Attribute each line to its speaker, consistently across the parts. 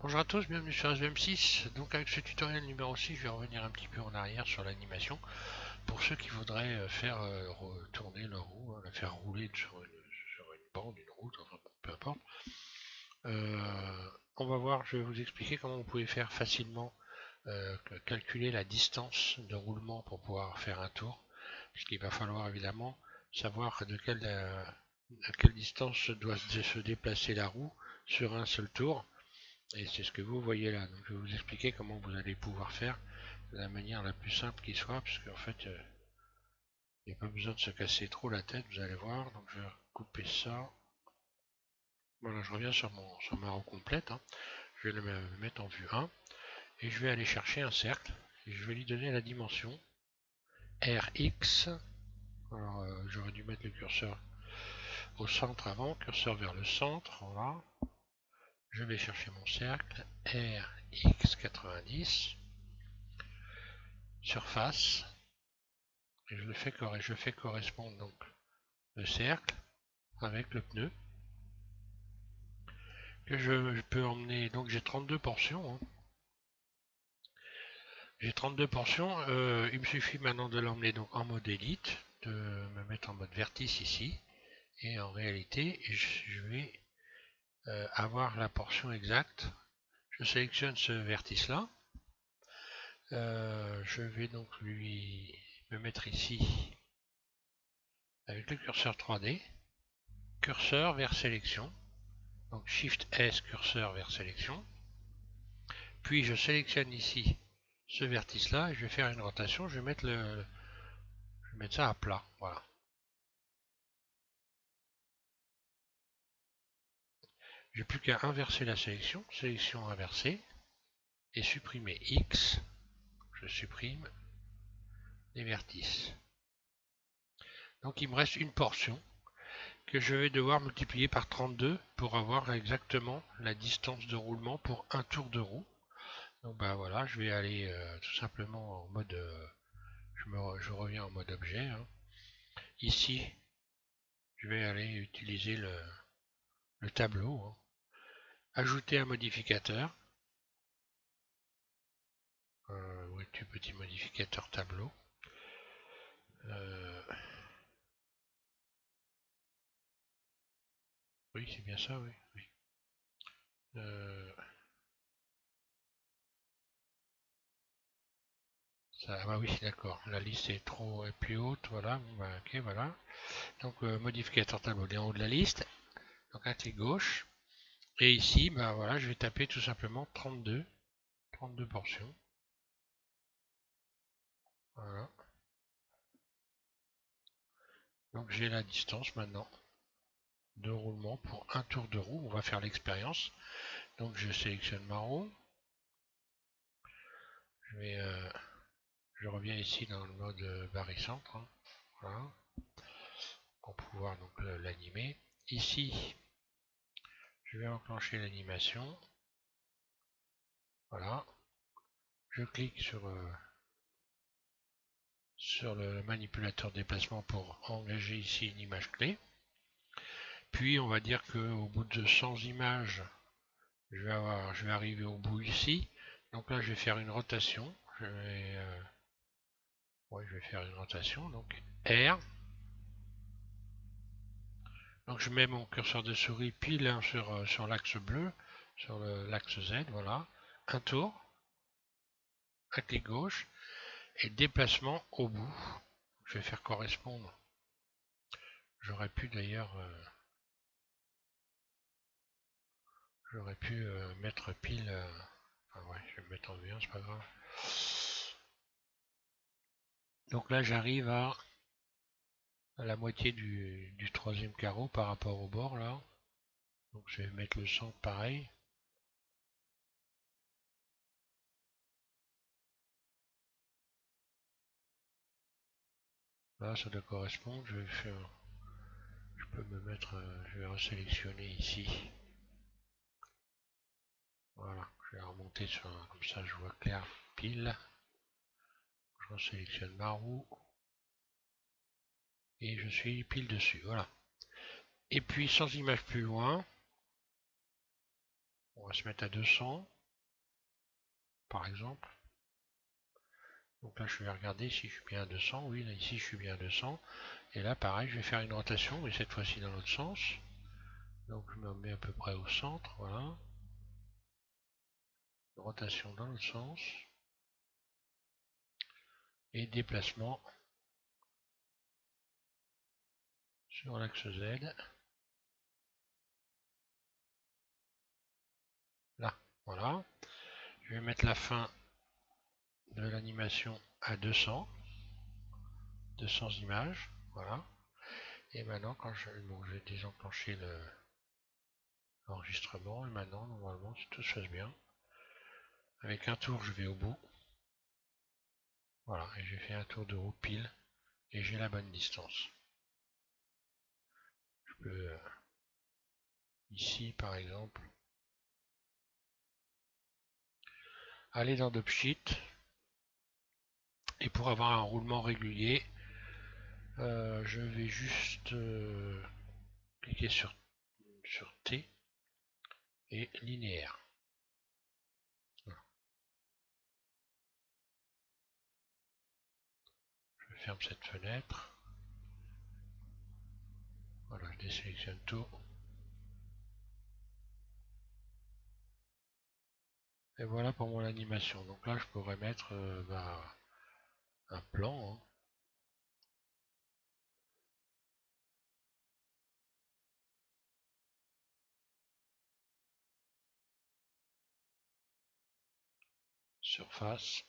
Speaker 1: Bonjour à tous, bienvenue sur SVM6. Donc avec ce tutoriel numéro 6, je vais revenir un petit peu en arrière sur l'animation pour ceux qui voudraient faire tourner leur roue, la faire rouler sur une bande, une route, enfin bon, peu importe. On va voir, je vais vous expliquer comment vous pouvez faire facilement calculer la distance de roulement pour pouvoir faire un tour, puisqu'il va falloir évidemment savoir à quelle distance doit se déplacer la roue sur un seul tour. Et c'est ce que vous voyez là. Donc je vais vous expliquer comment vous allez pouvoir faire de la manière la plus simple qui soit, puisque en fait, il n'y a pas besoin de se casser trop la tête, vous allez voir. Donc je vais couper ça. Voilà, je reviens sur ma roue complète, hein. Je vais le mettre en vue 1. Et je vais aller chercher un cercle. Et je vais lui donner la dimension Rx. Alors j'aurais dû mettre le curseur au centre avant, curseur vers le centre, voilà. Je vais chercher mon cercle Rx90. Surface. Et je fais correspondre donc le cercle avec le pneu que je peux emmener. Donc j'ai 32 portions, hein. J'ai 32 portions. Il me suffit maintenant de l'emmener donc en mode élite, de me mettre en mode vertice ici. Et en réalité, je vais avoir la portion exacte. Je sélectionne ce vertice là. Je vais donc lui me mettre ici avec le curseur 3D. Curseur vers sélection. Donc Shift S, curseur vers sélection. Puis je sélectionne ici ce vertice là et je vais faire une rotation. Je vais mettre ça à plat. Voilà. J'ai plus qu'à inverser la sélection. Sélection inversée et supprimer X. Je supprime les vertices. Donc il me reste une portion que je vais devoir multiplier par 32 pour avoir exactement la distance de roulement pour un tour de roue. Donc bah voilà, je vais aller tout simplement en mode, je reviens en mode objet, hein. Ici, je vais aller utiliser le tableau, hein. Ajouter un modificateur. Où es-tu, petit modificateur tableau? euh, Oui, c'est bien ça, oui. Oui. Euh, Ça, ah bah oui, d'accord. La liste est plus haute, voilà. Bah, ok, voilà. Donc modificateur tableau, il est en haut de la liste. Donc un clic gauche. Et ici, bah voilà, je vais taper tout simplement 32 portions. Voilà. Donc j'ai la distance maintenant de roulement pour un tour de roue. On va faire l'expérience. Donc je sélectionne ma roue. Je vais, je reviens ici dans le mode barycentre, hein. Voilà. Pour pouvoir donc l'animer. Ici, je vais enclencher l'animation. Voilà. Je clique sur le manipulateur de déplacement pour engager ici une image clé. Puis on va dire qu'au bout de 100 images, je vais arriver au bout ici. Donc là, je vais faire une rotation. Je vais faire une rotation. Donc R. Donc je mets mon curseur de souris pile hein, sur l'axe bleu, sur l'axe Z. Voilà. Un tour. Un clic gauche. Et déplacement au bout. Je vais faire correspondre. J'aurais pu d'ailleurs mettre pile. Enfin ouais, je vais me mettre en V1, c'est pas grave. Donc là, j'arrive à la moitié du troisième carreau par rapport au bord là. Donc je vais mettre le centre pareil. Là, ça doit correspondre. Je peux me mettre, je vais resélectionner ici. Voilà, je vais remonter comme ça, je vois clair pile. Je resélectionne ma roue et je suis pile dessus. Voilà. Et puis sans image plus loin, On va se mettre à 200 par exemple. Donc là je vais regarder si je suis bien à 200. Oui, là ici je suis bien à 200. Et là pareil, je vais faire une rotation, mais cette fois-ci dans l'autre sens. Donc je me mets à peu près au centre, voilà. Rotation dans l'autre sens. Et déplacement sur l'axe Z. Là, voilà. Je vais mettre la fin de l'animation à 200 images, voilà. Et maintenant, quand j'ai désenclenché l'enregistrement, et maintenant, normalement, si tout se passe bien, avec un tour, je vais au bout. Voilà, et j'ai fait un tour de roue pile, et j'ai la bonne distance. Je peux, ici, par exemple, aller dans Dopsheet, et pour avoir un roulement régulier, je vais juste cliquer sur T et linéaire. Voilà. Je ferme cette fenêtre. Voilà, je désélectionne tout. Et voilà pour mon animation. Donc là, je pourrais mettre un plan. Hein. Surface.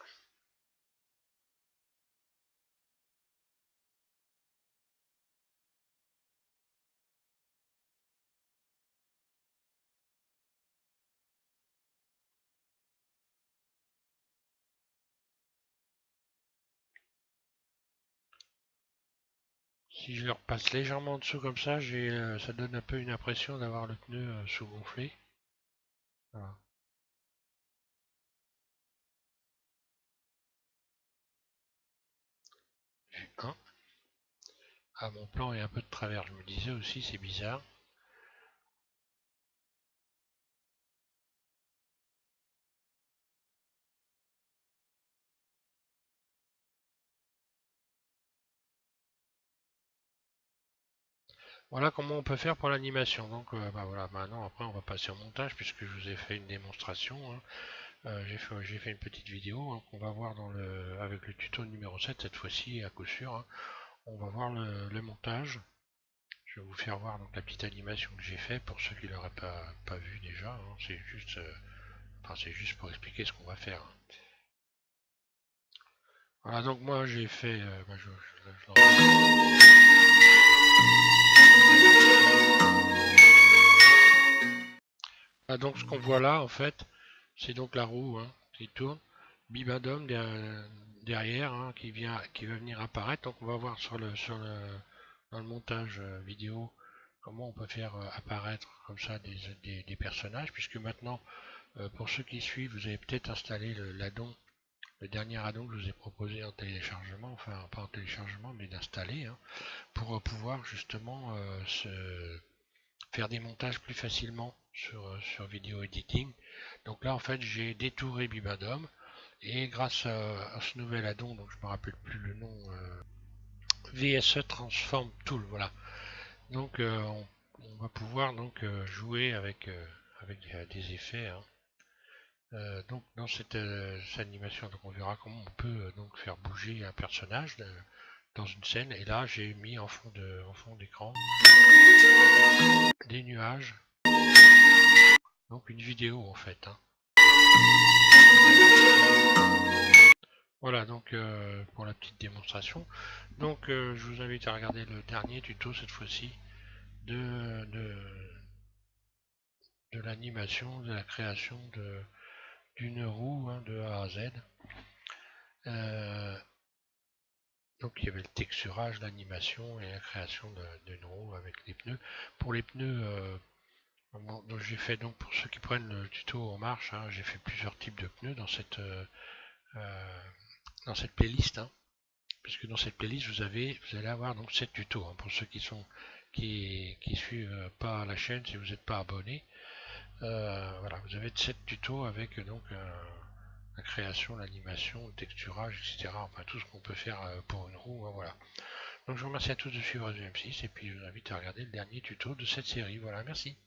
Speaker 1: Si je le repasse légèrement en dessous comme ça, ça donne un peu une impression d'avoir le pneu sous-gonflé. Voilà. Vue 1. Ah, mon plan est un peu de travers. Je me disais aussi, c'est bizarre. Voilà comment on peut faire pour l'animation. Donc voilà, maintenant après on va passer au montage puisque je vous ai fait une démonstration. Hein. J'ai fait une petite vidéo hein, qu'on va voir avec le tuto numéro 7 cette fois-ci à coup sûr. Hein. On va voir le montage. Je vais vous faire voir donc la petite animation que j'ai fait pour ceux qui l'auraient pas vu déjà. Hein. C'est juste pour expliquer ce qu'on va faire. Hein. Voilà donc moi j'ai fait. Donc ce qu'on voit là en fait, c'est donc la roue hein, qui tourne, Bibendum derrière hein, qui va venir apparaître. Donc on va voir dans le montage vidéo comment on peut faire apparaître comme ça des personnages, puisque maintenant pour ceux qui suivent, vous avez peut-être installé le dernier addon que je vous ai proposé en téléchargement, enfin pas en téléchargement mais d'installer, hein, pour pouvoir justement faire des montages plus facilement sur vidéo editing. Donc là en fait j'ai détouré Bibendum et grâce à ce nouvel addon, donc je me rappelle plus le nom, VSE Transform Tool, voilà. Donc on va pouvoir donc jouer avec des effets. Hein. Donc dans cette animation, donc on verra comment on peut donc faire bouger un personnage dans une scène. Et là j'ai mis en fond d'écran des nuages. Donc une vidéo en fait. Hein. Voilà donc pour la petite démonstration. Donc je vous invite à regarder le dernier tuto cette fois-ci de l'animation, de la création d'une roue hein, de A à Z. Donc il y avait le texturage, l'animation et la création d'une roue avec les pneus. Pour les pneus, donc j'ai fait donc pour ceux qui prennent le tuto en marche, hein, j'ai fait plusieurs types de pneus dans cette playlist. Hein, puisque dans cette playlist vous allez avoir donc 7 tutos. Hein, pour ceux qui suivent pas la chaîne, si vous n'êtes pas abonné. Voilà, vous avez 7 tutos avec donc la création, l'animation, le texturage, etc. Enfin tout ce qu'on peut faire pour une roue, voilà. Donc je vous remercie à tous de suivre Zoom M6 et puis je vous invite à regarder le dernier tuto de cette série. Voilà, merci.